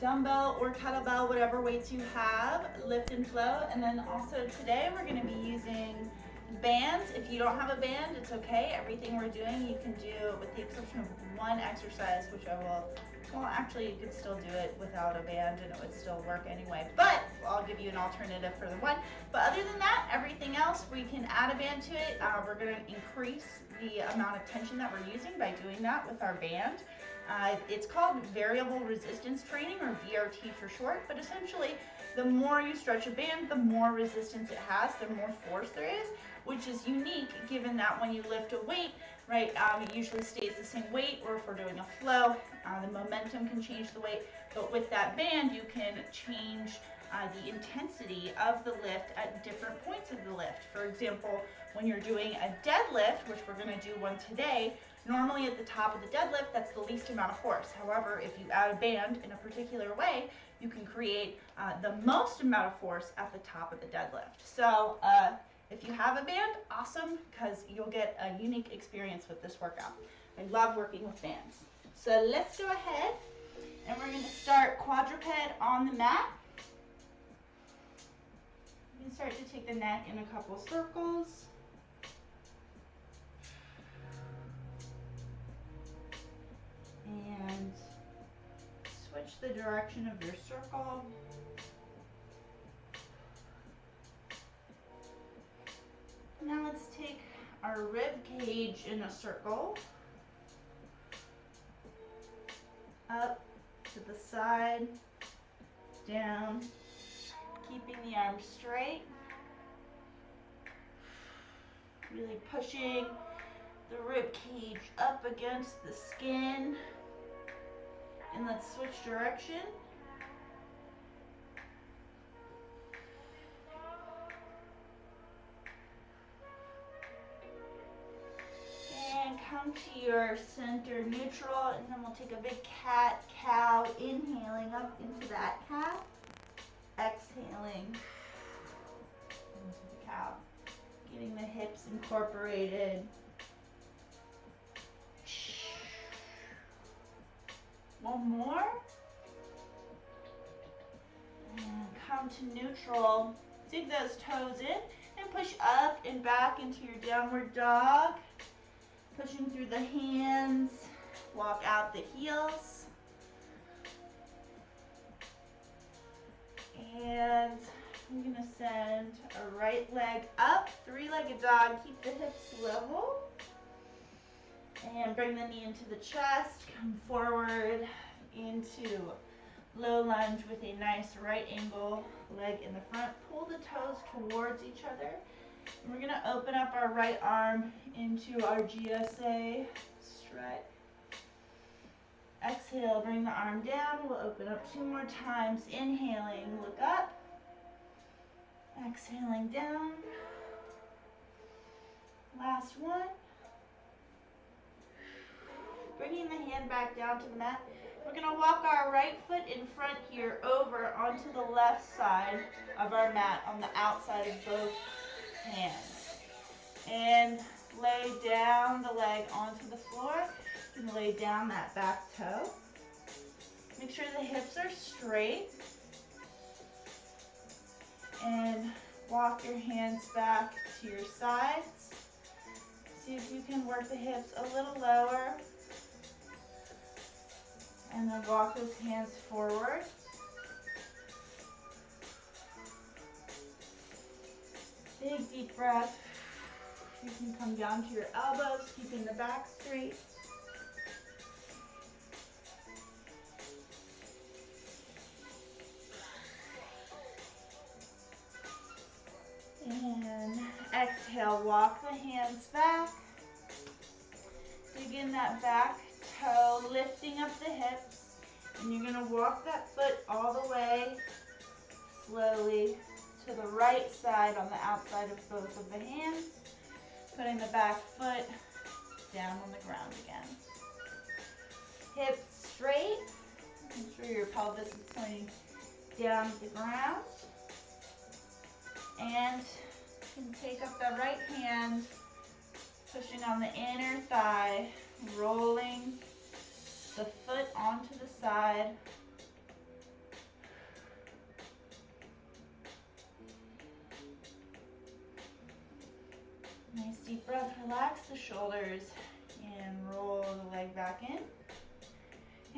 dumbbell or kettlebell, whatever weights you have, lift and flow. And then also today we're going to be using bands. If you don't have a band, it's okay. Everything we're doing you can do with the exception of one exercise, which I will, well actually you could still do it without a band and it would still work anyway, but I'll give you an alternative for the one. But other than that, everything else we can add a band to it. We're going to increase the amount of tension that we're using by doing that with our band. It's called variable resistance training, or VRT for short, but essentially the more you stretch a band, the more resistance it has, the more force there is, which is unique given that when you lift a weight, right, it usually stays the same weight, or if we're doing a flow, the momentum can change the weight, but with that band you can change the intensity of the lift at different points of the lift. For example, when you're doing a deadlift, which we're going to do one today, normally at the top of the deadlift, that's the least amount of force. However, if you add a band in a particular way, you can create the most amount of force at the top of the deadlift. So if you have a band, awesome, because you'll get a unique experience with this workout. I love working with bands. So let's go ahead and we're going to start quadruped on the mat. You can start to take the neck in a couple circles. And switch the direction of your circle. Now let's take our rib cage in a circle. Up to the side, down, keeping the arms straight. Really pushing the rib cage up against the skin. And let's switch direction. And come to your center neutral, and then we'll take a big cat, cow, inhaling up into that calf, exhaling into the cow, getting the hips incorporated. One more. And come to neutral. Dig those toes in and push up and back into your downward dog. Pushing through the hands. Walk out the heels. And I'm going to send a right leg up. Three-legged dog. Keep the hips level. And bring the knee into the chest, come forward into low lunge with a nice right angle, leg in the front. Pull the toes towards each other. And we're going to open up our right arm into our GSA stretch. Exhale, bring the arm down. We'll open up 2 more times. Inhaling, look up. Exhaling down. Last one. Bringing the hand back down to the mat. We're going to walk our right foot in front here over onto the left side of our mat on the outside of both hands. And lay down the leg onto the floor and lay down that back toe. Make sure the hips are straight. And walk your hands back to your sides. See if you can work the hips a little lower. And then walk those hands forward. Big deep breath. You can come down to your elbows, keeping the back straight. And exhale, walk the hands back. Dig in that back toe, lifting up the hips, and you're going to walk that foot all the way slowly to the right side on the outside of both of the hands, putting the back foot down on the ground again. Hips straight, make sure your pelvis is pointing down to the ground, and you can take up the right hand, pushing on the inner thigh, rolling the foot onto the side, Nice deep breath, relax the shoulders and roll the leg back in.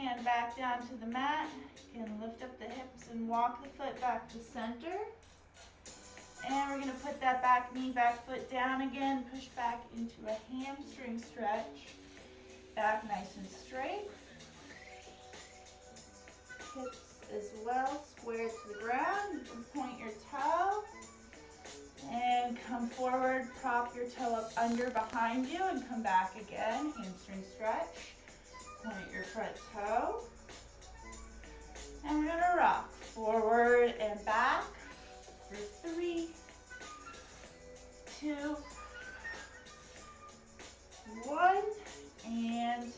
Hand back down to the mat and lift up the hips and walk the foot back to center. And we're gonna put that back knee, back foot down again, push back into a hamstring stretch. Back nice and straight. Hips as well, square to the ground. You can point your toe and come forward, prop your toe up under behind you and come back again, hamstring stretch. Point your front toe. And we're gonna rock forward and back for 3, 2, 1, and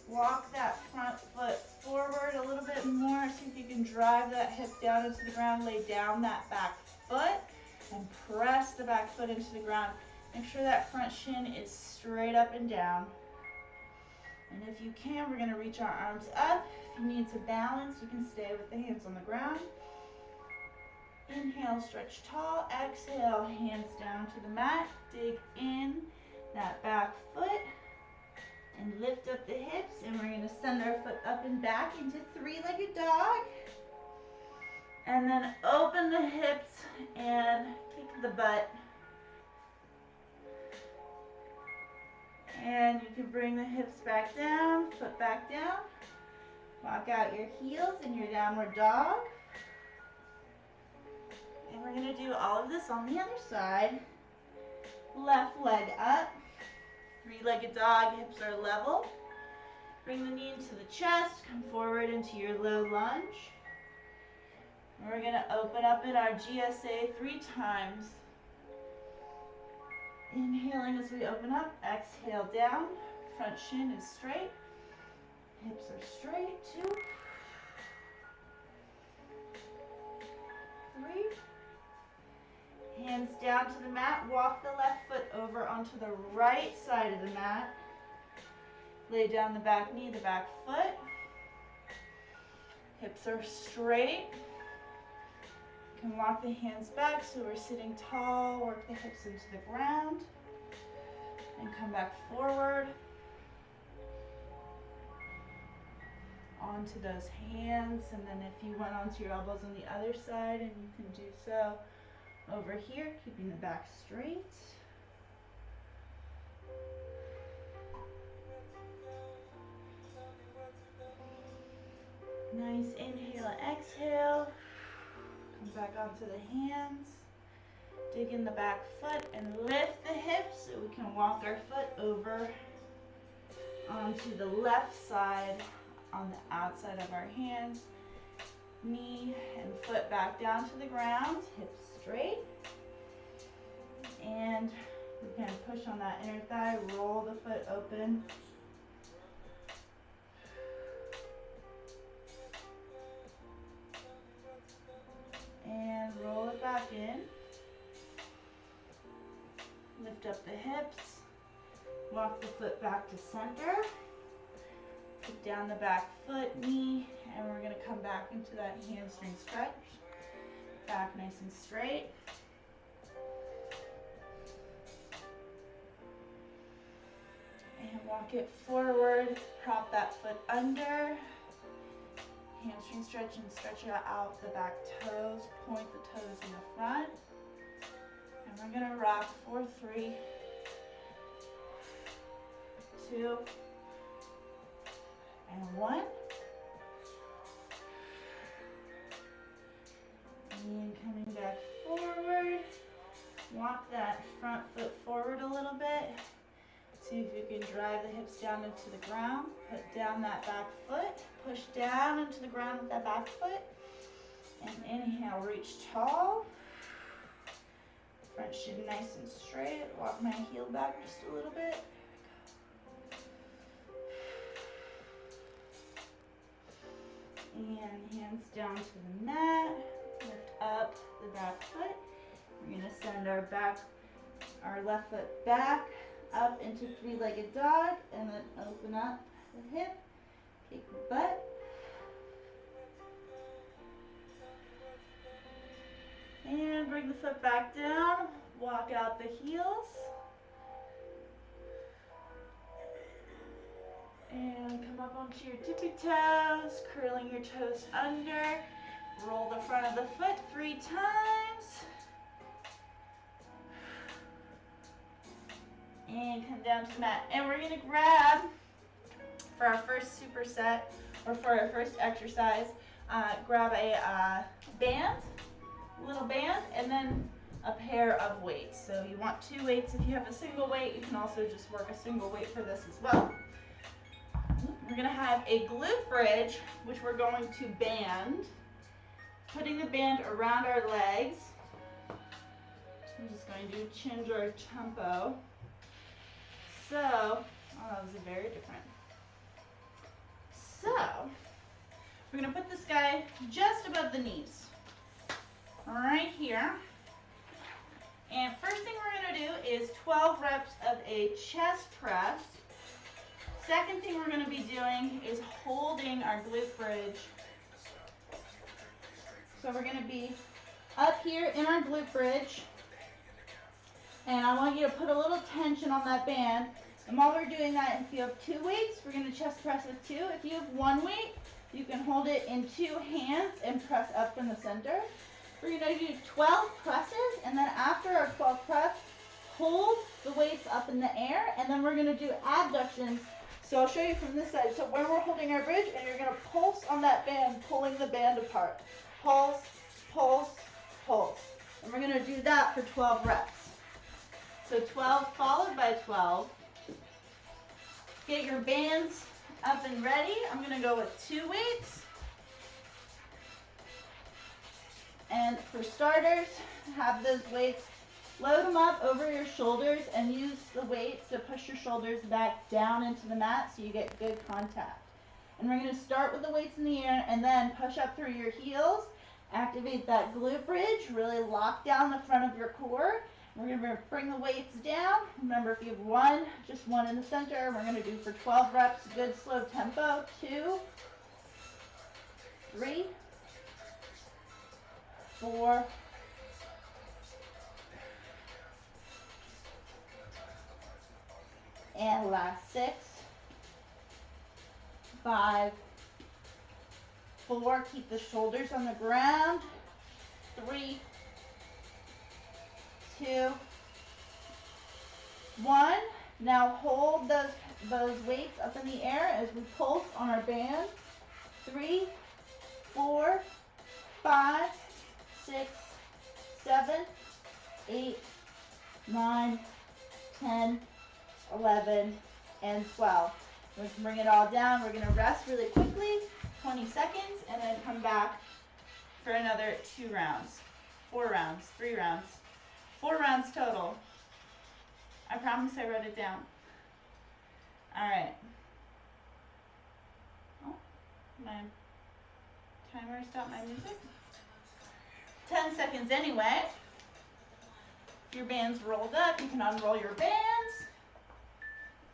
walk that front foot forward a little bit more. See if you can drive that hip down into the ground, lay down that back foot, and press the back foot into the ground. Make sure that front shin is straight up and down. And if you can, we're gonna reach our arms up. If you need to balance, you can stay with the hands on the ground. Inhale, stretch tall. Exhale, hands down to the mat. Dig in that back foot and lift up the hips. And we're gonna send our foot up and back into three-legged dog. And then open the hips and kick the butt. And you can bring the hips back down, foot back down. Walk out your heels in your downward dog. And we're gonna do all of this on the other side. Left leg up, three-legged dog, hips are level. Bring the knee into the chest, come forward into your low lunge. And we're gonna open up in our GSA 3 times. Inhaling as we open up, exhale down, front shin is straight, hips are straight, 2, 3. Hands down to the mat, walk the left foot over onto the right side of the mat. Lay down the back knee, the back foot. Hips are straight. You can walk the hands back so we're sitting tall, work the hips into the ground, and come back forward. Onto those hands, and then if you went onto your elbows on the other side, and you can do so over here, keeping the back straight. Nice inhale and exhale. Come back onto the hands. Dig in the back foot and lift the hips so we can walk our foot over onto the left side on the outside of our hands. Knee and foot back down to the ground, hips straight. And we can push on that inner thigh, roll the foot open. And roll it back in. Lift up the hips. Walk the foot back to center. Put down the back foot, knee, and we're going to come back into that hamstring stretch. Back nice and straight. And walk it forward. Prop that foot under. Hamstring stretch and stretch out the back toes. Point the toes in the front. And we're going to rock for 3, 2, and 1. And coming back forward. Walk that front foot forward a little bit. See if you can drive the hips down into the ground. Put down that back foot. Push down into the ground with that back foot. And inhale, reach tall. Front shin nice and straight. Walk my heel back just a little bit. And hands down to the mat. Lift up the back foot. We're going to send our left foot back up into three-legged dog, and then open up the hip, kick the butt. And bring the foot back down, Walk out the heels. And come up onto your tippy toes, curling your toes under. Roll the front of the foot 3 times. And come down to the mat. And we're gonna grab, for our first superset, or for our first exercise, grab a band, a little band, and then a pair of weights. So you want 2 weights. If you have a single weight, you can also just work a single weight for this as well. We're gonna have a glute bridge, which we're going to band, putting the band around our legs. I'm just going to change our tempo. So, oh, that was very different. So, we're gonna put this guy just above the knees, right here. And first thing we're gonna do is 12 reps of a chest press. Second thing we're gonna be doing is holding our glute bridge. So we're gonna be up here in our glute bridge, and I want you to put a little tension on that band. And while we're doing that, if you have 2 weights, we're gonna chest press with 2. If you have 1 weight, you can hold it in 2 hands and press up from the center. We're gonna do 12 presses, and then after our 12 press, hold the weights up in the air, and then we're gonna do abductions. So I'll show you from this side. So when we're holding our bridge, and you're gonna pulse on that band, pulling the band apart. Pulse, pulse, pulse. And we're gonna do that for 12 reps. So 12 followed by 12. Get your bands up and ready. I'm gonna go with 2 weights. And for starters, have those weights, load them up over your shoulders and use the weights to push your shoulders back down into the mat so you get good contact. And we're gonna start with the weights in the air and then push up through your heels. Activate that glute bridge, really lock down the front of your core. We're gonna bring the weights down. Remember, if you have 1, just 1 in the center. We're gonna do for 12 reps, good slow tempo. 2, 3, 4, and last 6, 5, 4, keep the shoulders on the ground. 3, 2, 1. Now hold those weights up in the air as we pulse on our band. 3, 4, 5, 6, 7, 8, 9, 10, 11, and 12. We're going to bring it all down. We're going to rest really quickly, 20 seconds, and then come back for another 2 rounds, 4 rounds, 3 rounds, 4 rounds total. I promise I wrote it down. All right. Oh, my timer stopped my music. 10 seconds anyway. Your band's rolled up. You can unroll your bands.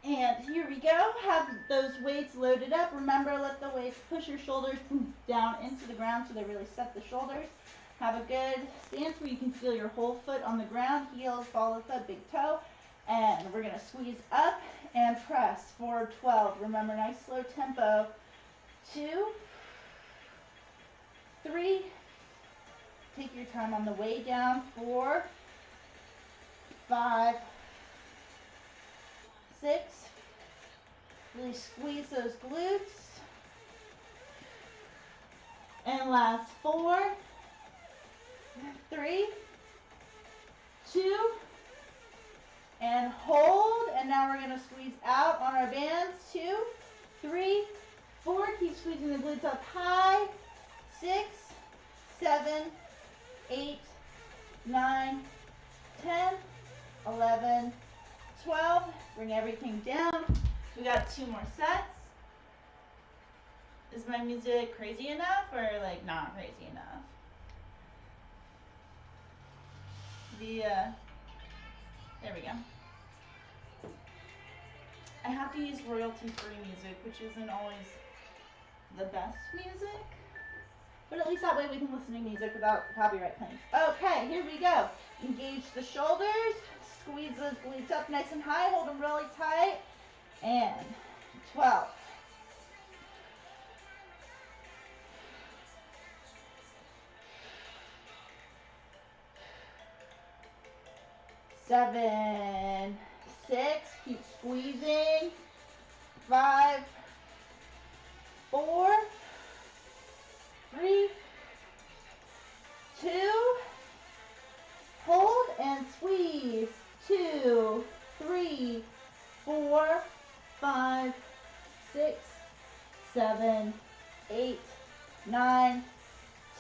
And here we go. Have those weights loaded up. Remember, let the weights push your shoulders down into the ground so they really set the shoulders. Have a good stance where you can feel your whole foot on the ground. Heels, ball of foot, big toe. And we're going to squeeze up and press for 12. Remember, nice slow tempo. 2, 3. Take your time on the way down. 4, 5, 6. Really squeeze those glutes. And last 4, 3, 2, and hold. And now we're going to squeeze out on our bands. 2, 3, 4. Keep squeezing the glutes up high. 6, 7, 8, 9, 10, 11, 12. Bring everything down. We got 2 more sets. Is my music crazy enough or like not crazy enough? There we go. I have to use royalty-free music, which isn't always the best music. But at least that way we can listen to music without copyright claims. Okay, here we go. Engage the shoulders. Squeeze those glutes up nice and high. Hold them really tight. And 12. 7, 6, keep squeezing. 5, 4, 3, 2, hold and squeeze. 2, 3, 4, 5, 6, 7, 8, 9,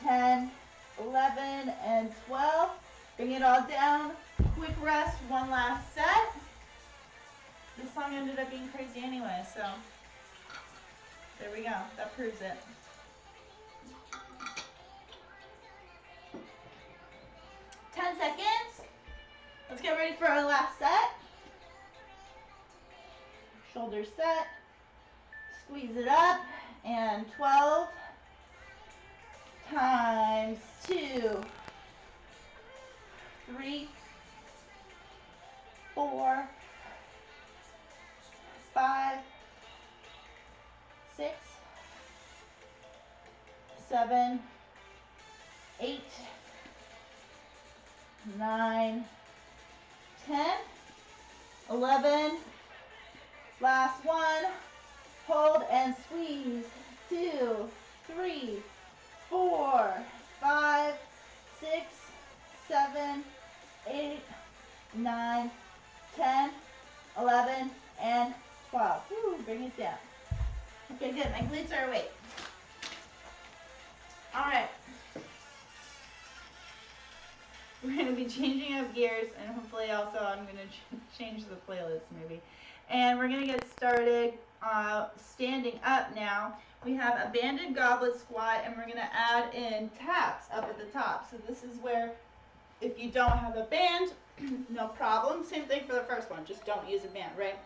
10, 11, and 12. Bring it all down. Quick rest, one last set. This song ended up being crazy anyway, so there we go. That proves it. Ten seconds. Let's get ready for our last set. Shoulders set. Squeeze it up. And 12 times 2, 3, 4, 5, 6, 7, 8, 9, 10, 11, last one, hold and squeeze, 2, 3, 4, 5, 6, 7, 8, 9, 10, 11, and 12. Woo, bring it down. Okay, good. My glutes are awake. All right. We're going to be changing up gears, and hopefully also I'm going to change the playlist maybe. And we're going to get started standing up now. We have a banded goblet squat, and we're going to add in taps up at the top. So this is where, if you don't have a band, no problem. Same thing for the first one, just don't use a band, right?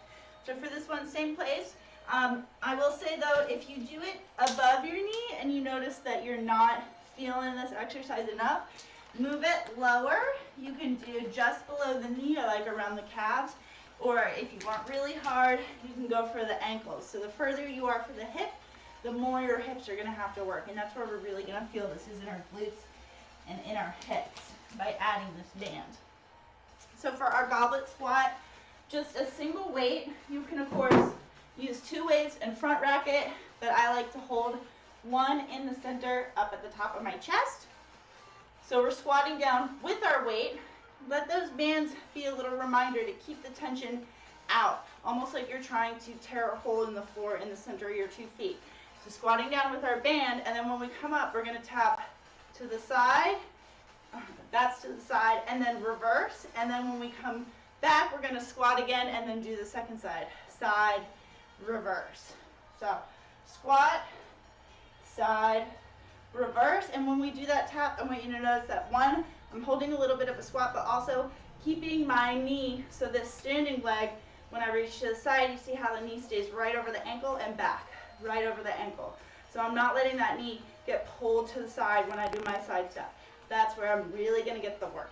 So for this one, same place. I will say though, if you do it above your knee and you notice that you're not feeling this exercise enough, move it lower. You can do just below the knee or like around the calves. Or if you want really hard, you can go for the ankles. So the further you are for the hip, the more your hips are going to have to work. And that's where we're really going to feel this is in our glutes and in our hips by adding this band. So for our goblet squat, just a single weight. You can, of course, use 2 weights and front racket, but I like to hold one in the center up at the top of my chest. So we're squatting down with our weight. Let those bands be a little reminder to keep the tension out, almost like you're trying to tear a hole in the floor in the center of your 2 feet. So squatting down with our band, and then when we come up, we're going to tap to the side, that's to the side, and then reverse. And then when we come back, we're going to squat again and then do the second side. Side, reverse. So squat, side, reverse. And when we do that tap, I want you to notice that one, I'm holding a little bit of a squat, but also keeping my knee, so this standing leg, when I reach to the side, you see how the knee stays right over the ankle and back, right over the ankle. So I'm not letting that knee get pulled to the side when I do my side step. That's where I'm really going to get the work.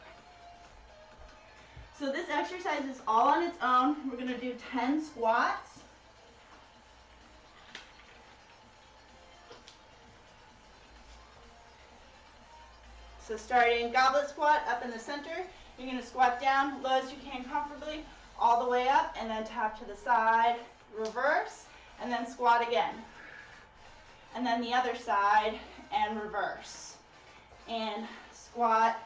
So this exercise is all on its own. We're going to do 10 squats. So starting goblet squat up in the center, you're going to squat down low as you can comfortably, all the way up, and then tap to the side, reverse, and then squat again. And then the other side, and reverse. And squat,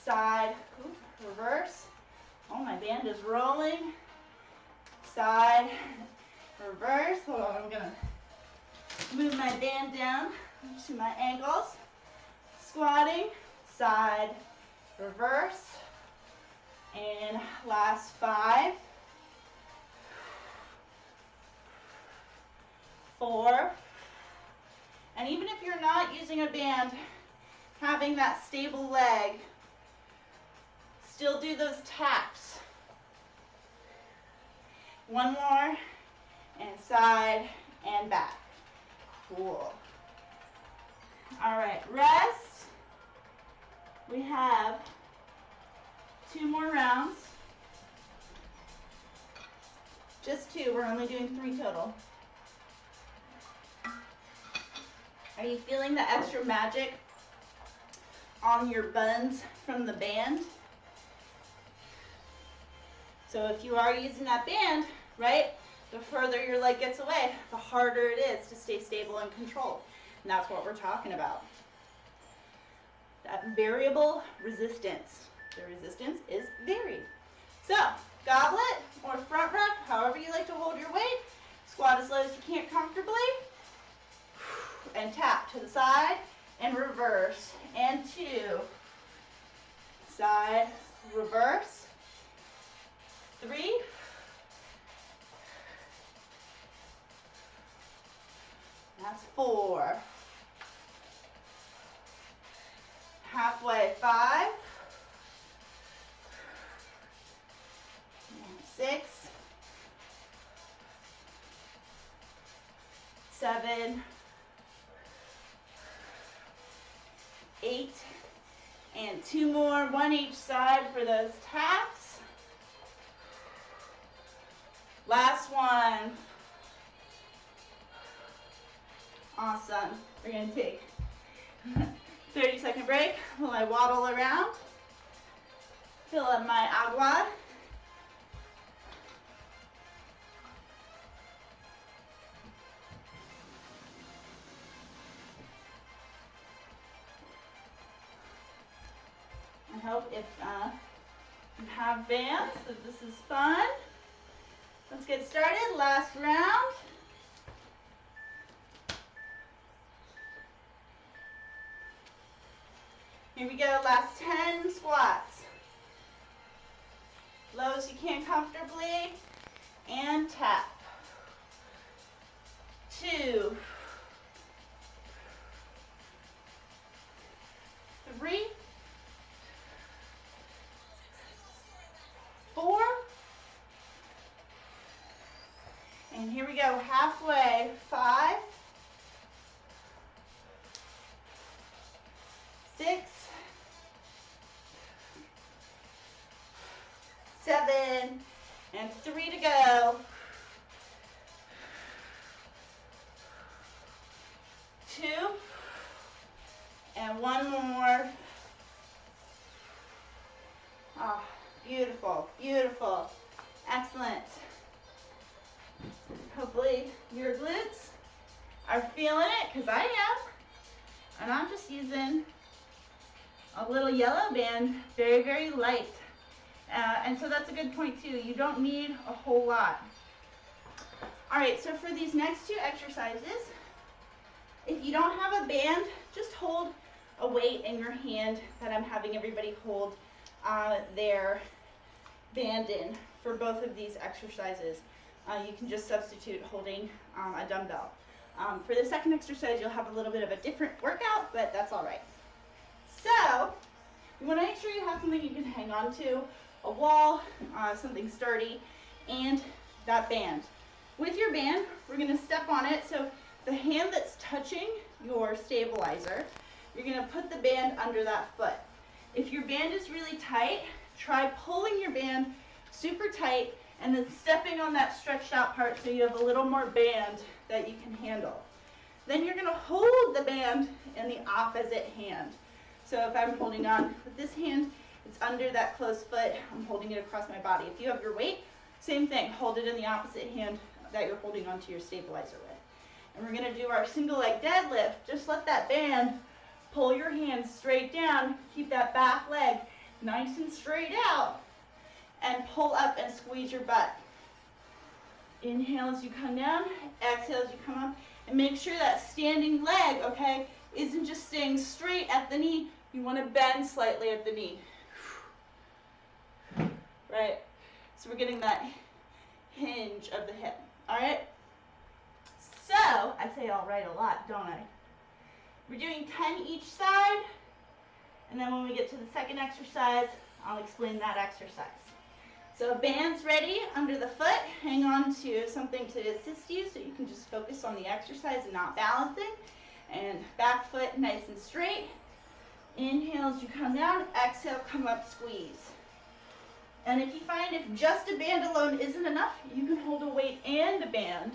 side, reverse. Oh, my band is rolling. Side, reverse. Hold on, I'm going to move my band down to my ankles. Squatting, side, reverse, and last 5, 4, and even if you're not using a band, having that stable leg, still do those taps. One more, and side and back. Cool. All right, rest. We have 2 more rounds. Just 2, we're only doing 3 total. Are you feeling the extra magic on your buns from the band? So if you are using that band, right, the further your leg gets away, the harder it is to stay stable and controlled. And that's what we're talking about. That variable resistance. The resistance is varied. So, goblet or front rack, however you like to hold your weight. Squat as low as you can comfortably. And tap to the side and reverse. And 2. Side, reverse. 3. That's 4. Halfway, 5. 6. 7. 8. And 2 more, 1 each side for those taps. Last one. Awesome. We're going to take 30-second break while I waddle around. Fill up my agua. I hope if you have bands that this is fun. Let's get started. Last round. Here we go. Last 10 squats. Low as you can comfortably. And tap. 2. 3. 4. And here we go, halfway. 5. 6. 7. And 3 to go. 2. And 1 more. Oh, beautiful, beautiful. Excellent. Hopefully your glutes are feeling it, because I am. And I'm just using a little yellow band, very, very light. And so that's a good point too. You don't need a whole lot. All right, so for these next 2 exercises, if you don't have a band, just hold a weight in your hand that I'm having everybody hold their band in for both of these exercises. You can just substitute holding a dumbbell. For the second exercise, you'll have a little bit of a different workout, but that's all right. So, you want to make sure you have something you can hang on to, a wall, something sturdy, and that band. With your band, we're going to step on it, so the hand that's touching your stabilizer, you're going to put the band under that foot. If your band is really tight, try pulling your band super tight and then stepping on that stretched out part so you have a little more band that you can handle. Then you're going to hold the band in the opposite hand. So if I'm holding on with this hand, it's under that closed foot, I'm holding it across my body. If you have your weight, same thing, hold it in the opposite hand that you're holding onto your stabilizer with. And we're going to do our single leg deadlift. Just let that band pull your hands straight down, keep that back leg nice and straight out, and pull up and squeeze your butt. Inhale as you come down, exhale as you come up, and make sure that standing leg, okay, isn't just staying straight at the knee. You want to bend slightly at the knee. Right? So we're getting that hinge of the hip. All right? So, I say all right a lot, don't I? We're doing 10 each side, and then when we get to the second exercise, I'll explain that exercise. So band's ready under the foot. Hang on to something to assist you so you can just focus on the exercise and not balancing. And back foot nice and straight. Inhale as you come down, exhale, come up, squeeze. And if you find if just a band alone isn't enough, you can hold a weight and a band.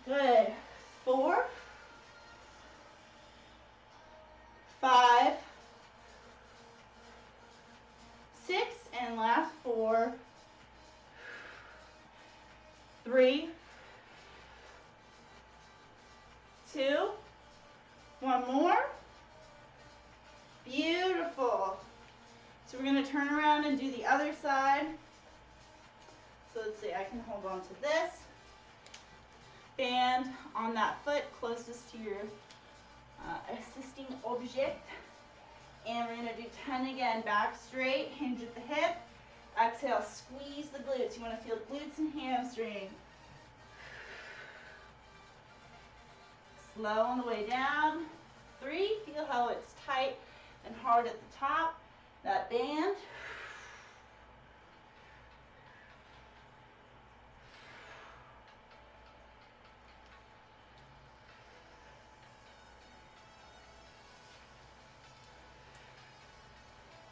Good. 4, 5, 6, and last 4, 3, 2, one more. Beautiful. So we're going to turn around and do the other side. So let's see, I can hold on to this. Band on that foot closest to your assisting object. And we're going to do 10 again. Back straight, hinge at the hip. Exhale, squeeze the glutes. You want to feel glutes and hamstring. Slow on the way down. 3, feel how it's tight and hard at the top. That band.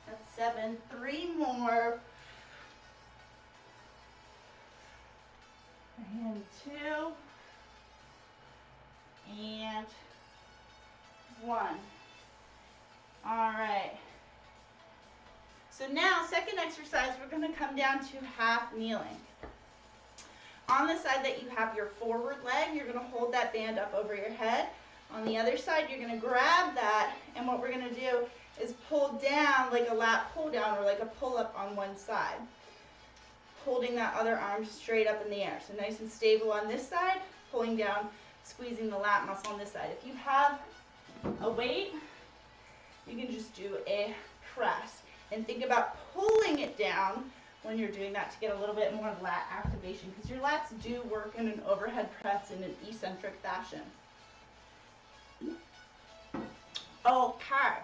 That's 7. 3 more. And 2. And 1. All right. So now, second exercise, we're going to come down to half kneeling. On the side that you have your forward leg, you're going to hold that band up over your head. On the other side, you're going to grab that, and what we're going to do is pull down like a lat pull down or like a pull up on one side. Holding that other arm straight up in the air. So nice and stable on this side, pulling down, squeezing the lat muscle on this side. If you have a weight, you can just do a press. And think about pulling it down when you're doing that to get a little bit more lat activation, because your lats do work in an overhead press in an eccentric fashion. Okay.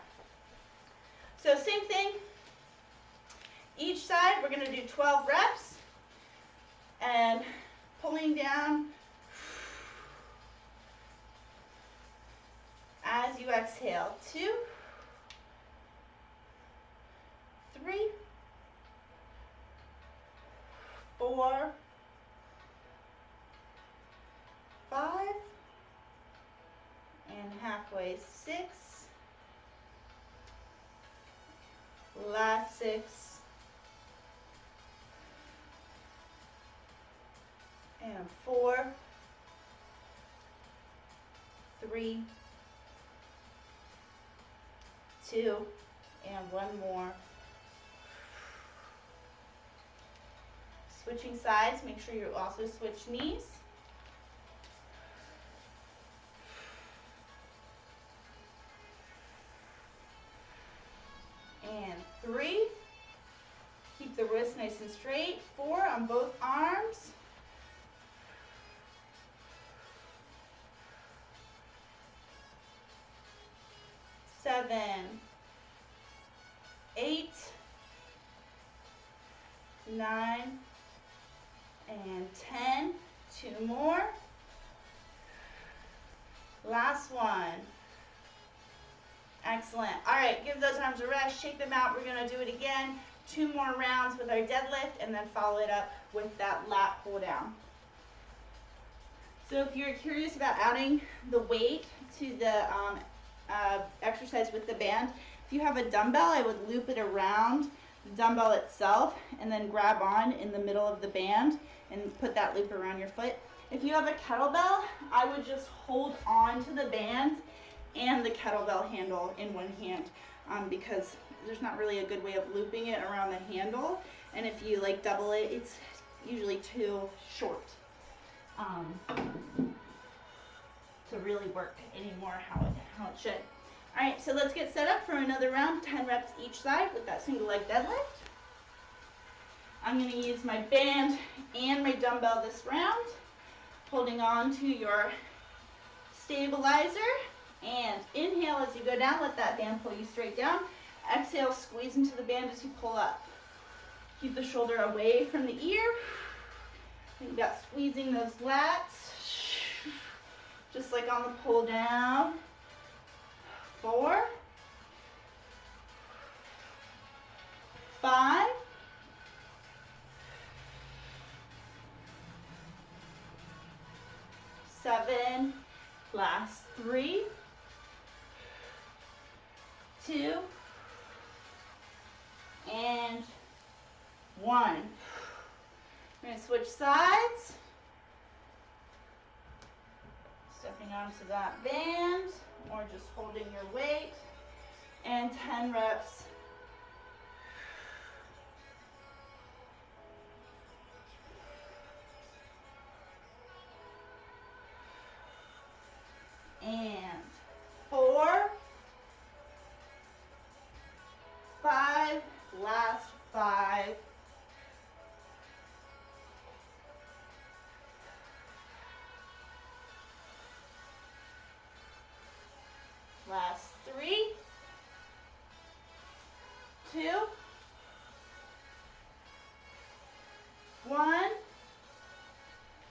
So same thing. Each side, we're going to do 12 reps. And pulling down as you exhale. 2, 3, 4, 5, and halfway 6, last 6, and 4, 3, 2, and 1 more. Switching sides, make sure you also switch knees. And 3, keep the wrist nice and straight. 4 on both arms. 7, 8, 9, and 10. 2 more. Last one. Excellent. All right, give those arms a rest, shake them out. We're going to do it again. 2 more rounds with our deadlift, and then follow it up with that lat pull down. So if you're curious about adding the weight to the exercise with the band, if you have a dumbbell, I would loop it around the dumbbell itself and then grab on in the middle of the band and put that loop around your foot. If you have a kettlebell, I would just hold on to the band and the kettlebell handle in one hand, because there's not really a good way of looping it around the handle, and if you like double it, it's usually too short to really work anymore how it should. All right, so let's get set up for another round, 10 reps each side with that single leg deadlift. I'm going to use my band and my dumbbell this round, holding on to your stabilizer. And inhale as you go down, let that band pull you straight down. Exhale, squeeze into the band as you pull up. Keep the shoulder away from the ear. Think about squeezing those lats. just like on the pull down. 4, 5, 7, last 3, 2, and 1. We're going to switch sides. Stepping onto that band, or just holding your weight, and 10 reps. And 4, 5, last 5. Last 3, 2, 1,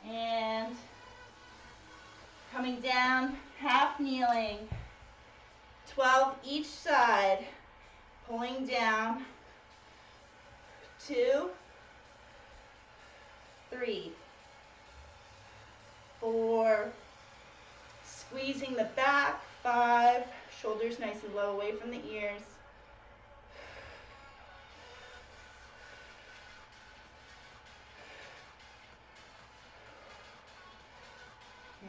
and coming down, half kneeling, 12 each side, pulling down, 2, 3, 4, squeezing the back, 5, shoulders nice and low away from the ears.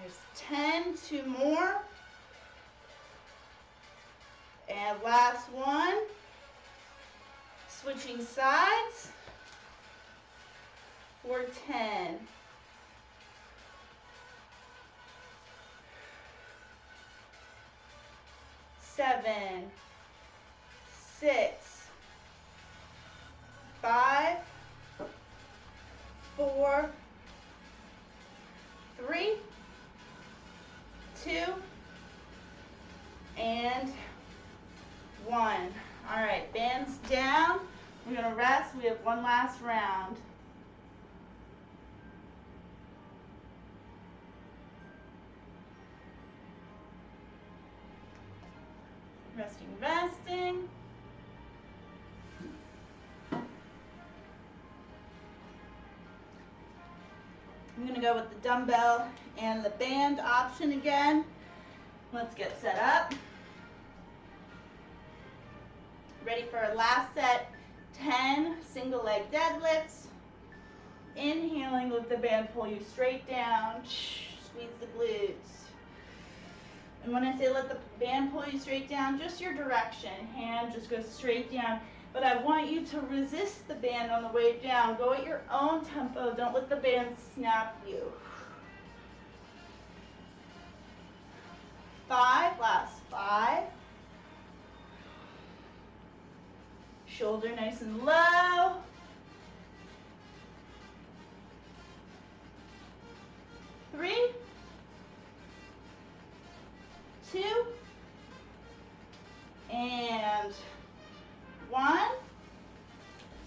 Here's 10, 2 more. And last one. Switching sides for 10. 7, 6, 5, 4, 3, 2, and 1. All right, bands down. We're going to rest. We have one last round. Resting, resting. I'm going to go with the dumbbell and the band option again. Let's get set up. Ready for our last set. 10 single leg deadlifts. Inhaling, let the band pull you straight down. Squeeze the glutes. And when I say let the band pull you straight down, just your direction. Hand just goes straight down. But I want you to resist the band on the way down. Go at your own tempo. Don't let the band snap you. 5, last 5. Shoulder nice and low. 3, 2, and 1.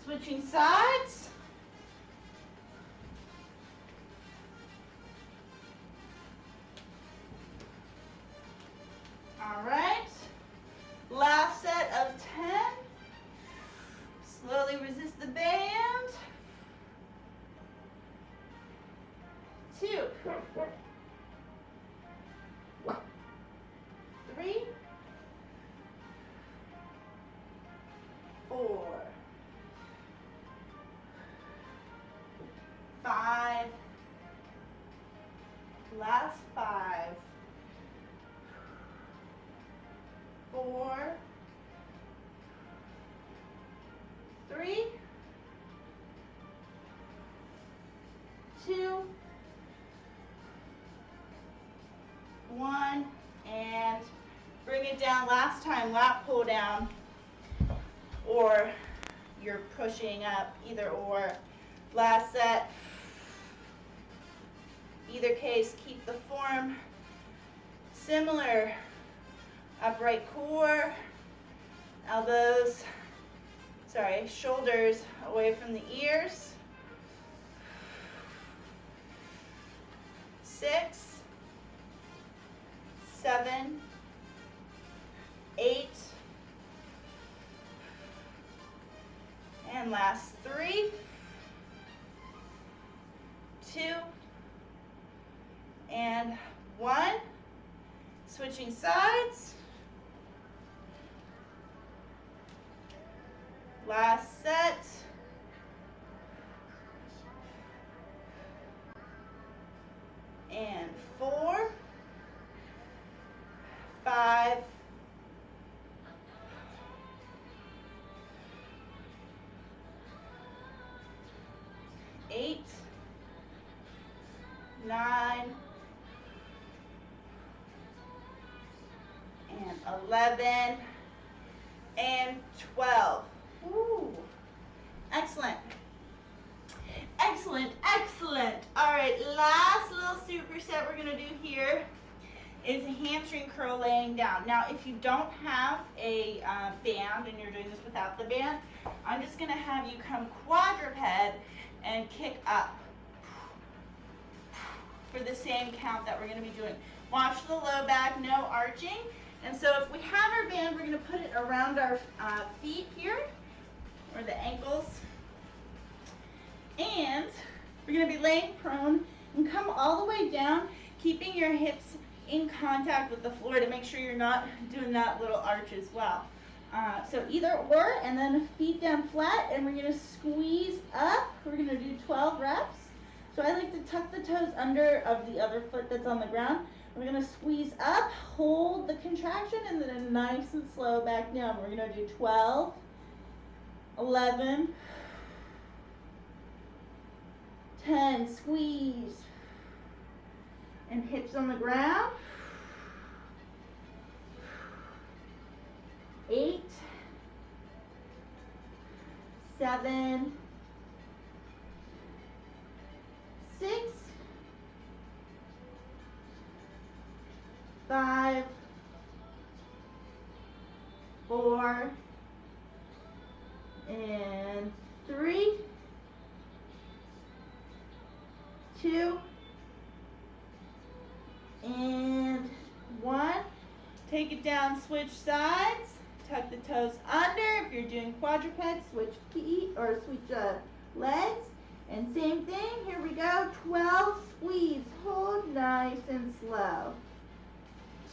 Switching sides. All right. Last set of 10. Slowly resist the band. 2, 3, 4, 5, last 5, 4, 3, 2, 1, and bring it down. Last time, lat pull down, or you're pushing up, either or. Last set. Either case, keep the form similar. Upright core, shoulders away from the ears. 6, 7, 8, and last 3, 2, and 1. Switching sides. Last set. And 4, 5, 8, 9, and 11, and 12. Ooh, excellent. Excellent, excellent. All right, last little superset we're gonna do here is a hamstring curl laying down. Now, if you don't have a band and you're doing this without the band, I'm just gonna have you come quadruped and kick up for the same count that we're gonna be doing. Watch the low back, no arching. And so if we have our band, we're gonna put it around our feet here, or the ankles. And we're gonna be laying prone and come all the way down, keeping your hips in contact with the floor to make sure you're not doing that little arch as well. So either or, and then feet down flat, and we're gonna squeeze up. We're gonna do 12 reps. So I like to tuck the toes under of the other foot that's on the ground. We're gonna squeeze up, hold the contraction, and then nice and slow back down. We're gonna do 12, 11, 10, squeeze, and hips on the ground. 8, 7, 6, 5, 4, and 3, 2, and 1. Take it down, switch sides. Tuck the toes under. If you're doing quadruped, switch feet or switch legs. And same thing, here we go. 12, squeeze, hold nice and slow.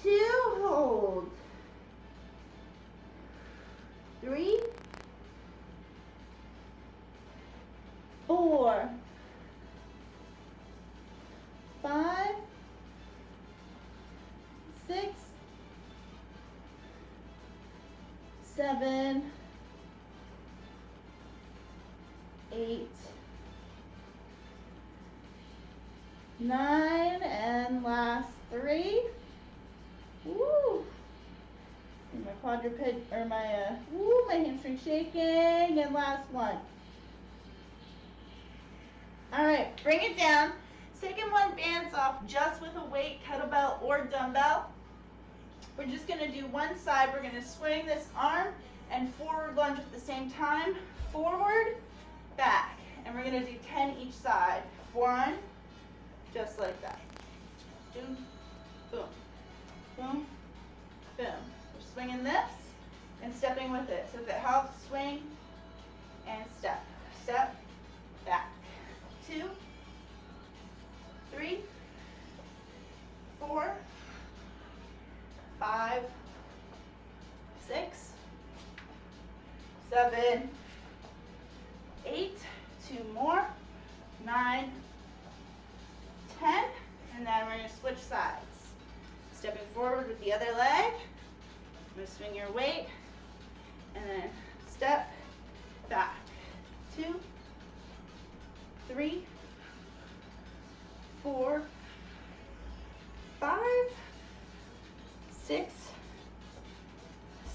2, hold. 3, 4, 5, 6, 7, 8, 9, and last 3. Woo! And my quadruped, or my, my hamstring shaking, and last one. All right, bring it down. Second one, bands off just with a weight, kettlebell or dumbbell. We're just gonna do one side. We're gonna swing this arm and forward lunge at the same time. Forward, back. And we're gonna do 10 each side. 1, just like that. Boom, boom, boom, boom. We're swinging this and stepping with it. So if it helps, swing and step. Step, back. 2, 3, 4, 5, 6, 7, 8, 2 more, 9, 10, and then we're going to switch sides. Stepping forward with the other leg. I'm going to swing your weight, and then step back. 2, 3, 4, 5, 6,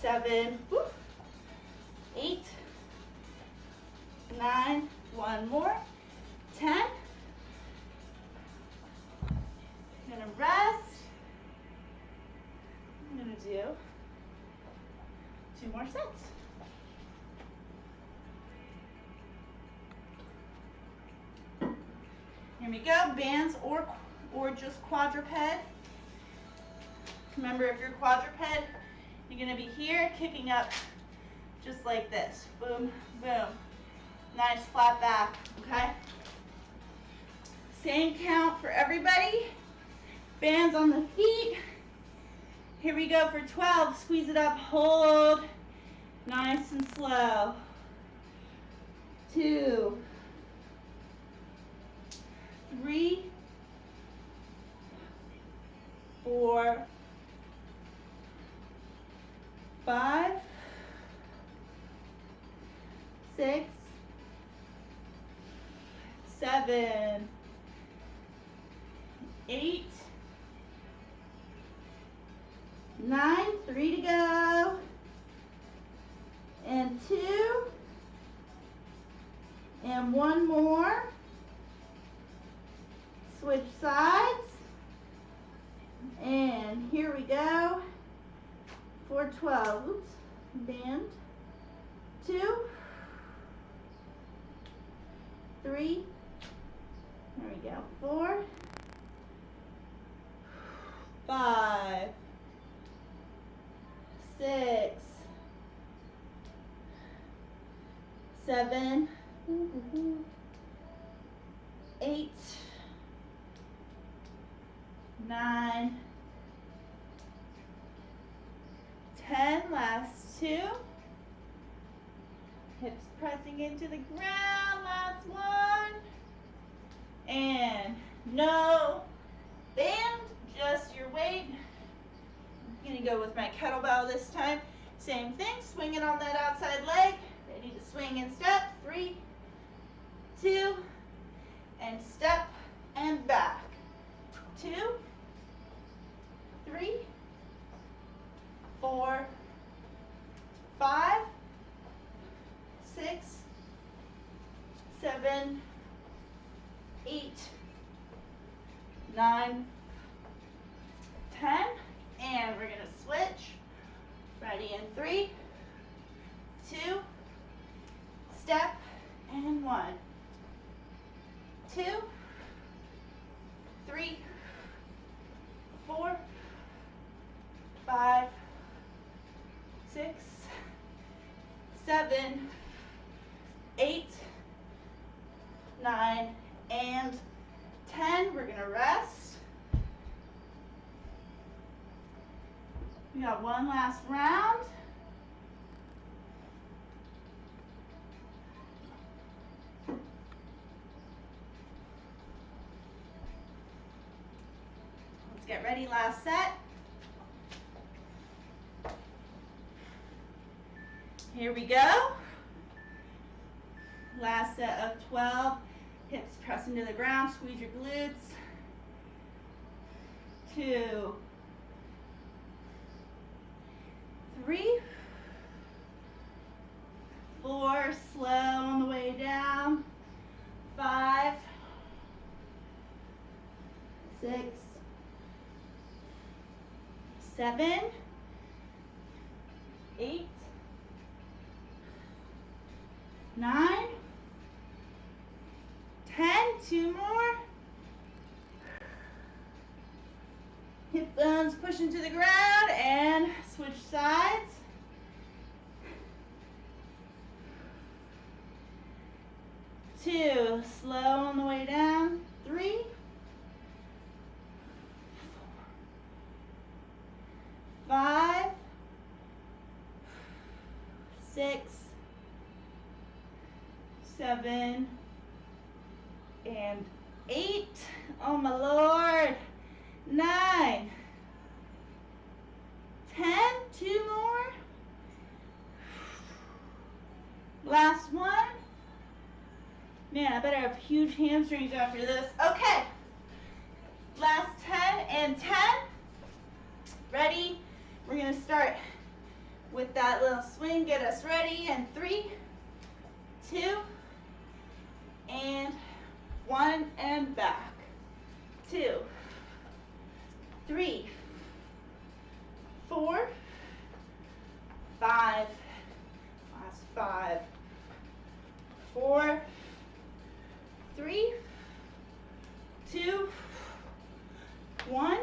7, 8, 9, one more, 10. I'm gonna rest. I'm gonna do 2 more sets. Here we go, bands or just quadruped. Remember, if you're quadruped, you're gonna be here, kicking up just like this. Boom, boom. Nice flat back, okay? Same count for everybody. Bands on the feet. Here we go for 12. Squeeze it up, hold. Nice and slow. 2, 3, 4, 5, 6, 7, 8, 9, 3 to go, and 2, and 1 more. Switch sides, and here we go for 12. Oops, band. 2, 3, there we go, 4, 5, 6, 7, 8, 9, 10, last 2. Hips pressing into the ground, last 1. And no band, just your weight. I'm gonna go with my kettlebell this time. Same thing, swing it on that outside leg. Ready to swing and step. 3, 2, and step and back. 2, 3, 4, 5, 6, 7, 8, 9, 10, and we're gonna switch. Ready in 3, 2, step, and 1, 2, 3, 4, 5, 6, 7, 8, 9, and 10. We're gonna rest. We got one last round. Let's get ready, last set. Here we go. Last set of 12. Hips press into the ground, squeeze your glutes. 2, 3, 4, slow on the way down. 5, 6, 7, 8, 9, 10, 2 more. Hip bones push into the ground and switch sides. 2, slow on the way down. 3, 5, 6, 7, and 8. Oh my Lord. 9, 10, 2 more. Last one. Man, I better have huge hamstrings after this. Okay. Last 10 and 10. Ready? We're going to start with that little swing. Get us ready. And 3, 2, and 1, and back. 2, 3, 4, 5, last 5, 4, 3, 2, 1, and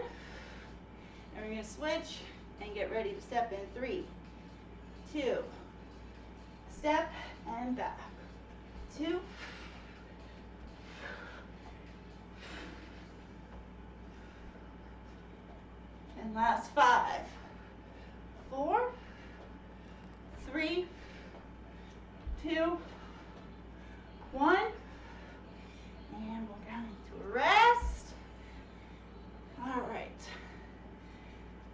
we're going to switch and get ready to step in. 3, 2, step and back. 2, and last 5, 4, 3, 2, 1, and we're going to rest. All right.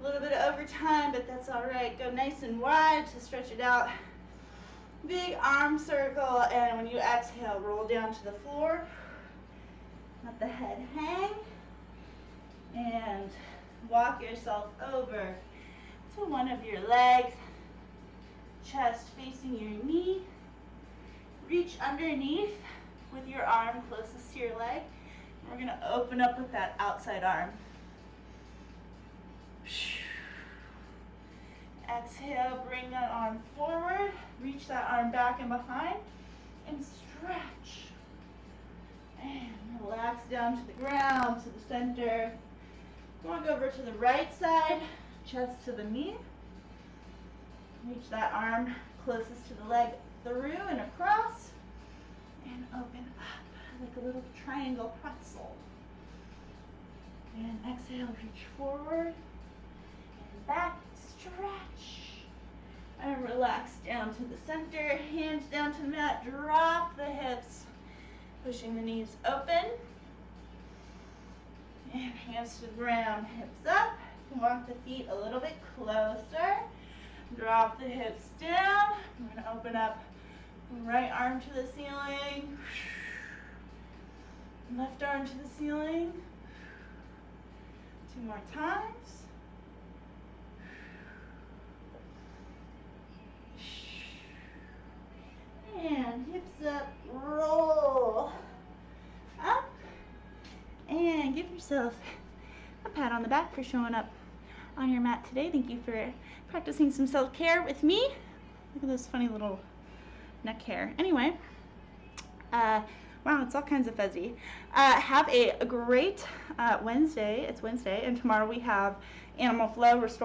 A little bit of overtime, but that's all right. Go nice and wide to stretch it out. Big arm circle, and when you exhale, roll down to the floor. Let the head hang, and walk yourself over to one of your legs, chest facing your knee. Reach underneath with your arm closest to your leg. We're going to open up with that outside arm. Exhale, bring that arm forward, reach that arm back and behind, and stretch. And relax down to the ground, to the center. Walk over to the right side, chest to the knee. Reach that arm closest to the leg through and across, and open up like a little triangle pretzel. And exhale, reach forward and back, stretch. And relax down to the center, hands down to the mat, drop the hips, pushing the knees open. And hands to the ground, hips up. Walk the feet a little bit closer. Drop the hips down. I'm going to open up right arm to the ceiling. Left arm to the ceiling. 2 more times. And hips up, roll up. And give yourself a pat on the back for showing up on your mat today. Thank you for practicing some self-care with me. Look at this funny little neck hair. Anyway, wow, it's all kinds of fuzzy. Have a great Wednesday. It's Wednesday, and tomorrow we have Animal Flow Restore.